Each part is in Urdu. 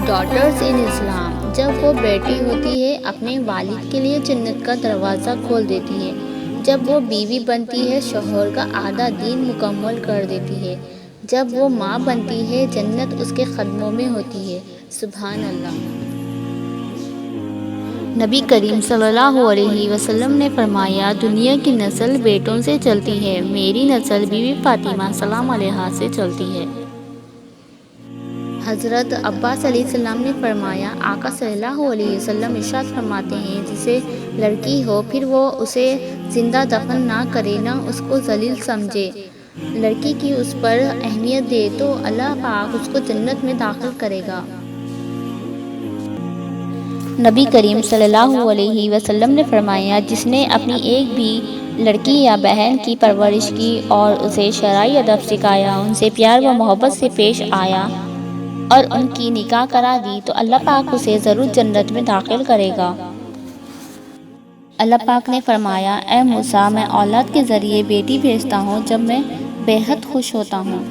ڈاٹرز ان اسلام، جب وہ بیٹی ہوتی ہے اپنے والد کے لیے جنت کا دروازہ کھول دیتی ہے، جب وہ بیوی بنتی ہے شوہر کا آدھا دین مکمل کر دیتی ہے، جب وہ ماں بنتی ہے جنت اس کے قدموں میں ہوتی ہے۔ سبحان اللہ۔ نبی کریم صلی اللہ علیہ وسلم نے فرمایا، دنیا کی نسل بیٹوں سے چلتی ہے، میری نسل بی بی فاطمہ سلام علیہا سے چلتی ہے۔ حضرت عباس علیہ السلام نے فرمایا، آقا صلی اللہ علیہ وسلم ارشاد فرماتے ہیں، جسے لڑکی ہو پھر وہ اسے زندہ دفن نہ کرے نہ اس کو ذلیل سمجھے، لڑکی کی اس پر اہمیت دے تو اللہ پاک اس کو جنت میں داخل کرے گا۔ نبی کریم صلی اللہ علیہ وسلم نے فرمایا، جس نے اپنی ایک بھی لڑکی یا بہن کی پرورش کی اور اسے شرعی ادب سکھایا، ان سے پیار و محبت سے پیش آیا اور ان کی نکاح کرا دی تو اللہ پاک اسے ضرور جنت میں داخل کرے گا۔ اللہ پاک نے فرمایا، اے موسیٰ، میں اولاد کے ذریعے بیٹی بھیجتا ہوں جب میں بے حد خوش ہوتا ہوں۔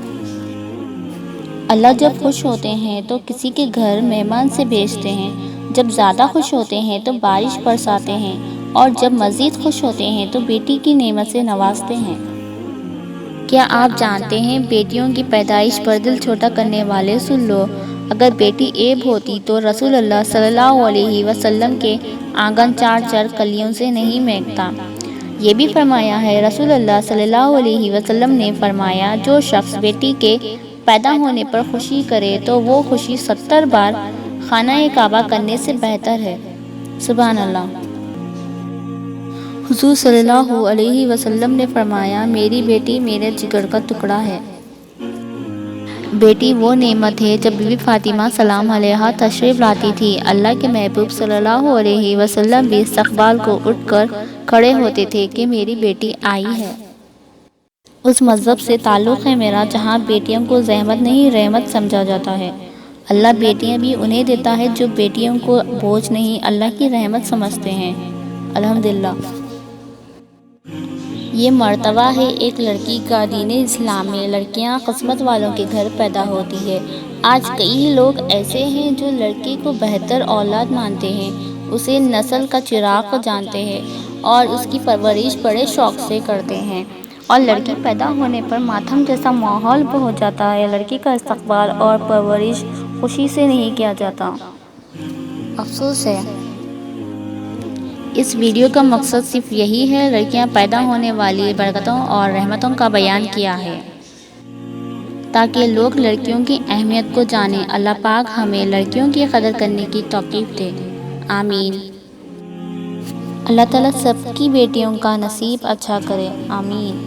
اللہ جب خوش ہوتے ہیں تو کسی کے گھر مہمان سے بھیجتے ہیں، جب زیادہ خوش ہوتے ہیں تو بارش برساتے ہیں، اور جب مزید خوش ہوتے ہیں تو بیٹی کی نعمت سے نوازتے ہیں۔ کیا آپ جانتے ہیں، بیٹیوں کی پیدائش پر دل چھوٹا کرنے والے سن لو، اگر بیٹی عیب ہوتی تو رسول اللہ صلی اللہ علیہ وسلم کے آنگن چار کلیوں سے نہیں مہکتا۔ یہ بھی فرمایا ہے، رسول اللہ صلی اللہ علیہ وسلم نے فرمایا، جو شخص بیٹی کے پیدا ہونے پر خوشی کرے تو وہ خوشی 70 بار خانہ کعبہ کرنے سے بہتر ہے۔ سبحان اللہ۔ حضور صلی اللہ علیہ وسلم نے فرمایا، میری بیٹی میرے جگر کا ٹکڑا ہے۔ بیٹی وہ نعمت ہے۔ جب بی بی فاطمہ سلام علیہا تشریف لاتی تھی، اللہ کے محبوب صلی اللہ علیہ وسلم بھی استقبال کو اٹھ کر کھڑے ہوتے تھے کہ میری بیٹی آئی ہے۔ اس مذہب سے تعلق ہے میرا جہاں بیٹیوں کو زحمت نہیں رحمت سمجھا جاتا ہے۔ اللہ بیٹیاں بھی انہیں دیتا ہے جو بیٹیوں کو بوجھ نہیں اللہ کی رحمت سمجھتے ہیں۔ الحمدللہ۔ یہ مرتبہ ہے ایک لڑکی کا دین اسلام میں، لڑکیاں قسمت والوں کے گھر پیدا ہوتی ہے۔ آج کئی لوگ ایسے ہیں جو لڑکی کو بہتر اولاد مانتے ہیں، اسے نسل کا چراغ جانتے ہیں اور اس کی پرورش بڑے شوق سے کرتے ہیں، اور لڑکی پیدا ہونے پر ماتم جیسا ماحول ہو جاتا ہے، لڑکی کا استقبال اور پرورش خوشی سے نہیں کیا جاتا۔ افسوس ہے۔ اس ویڈیو کا مقصد صرف یہی ہے، لڑکیاں پیدا ہونے والی برکتوں اور رحمتوں کا بیان کیا ہے تاکہ لوگ لڑکیوں کی اہمیت کو جانیں۔ اللہ پاک ہمیں لڑکیوں کی قدر کرنے کی توفیق دے، آمین۔ اللہ تعالیٰ سب کی بیٹیوں کا نصیب اچھا کرے، آمین۔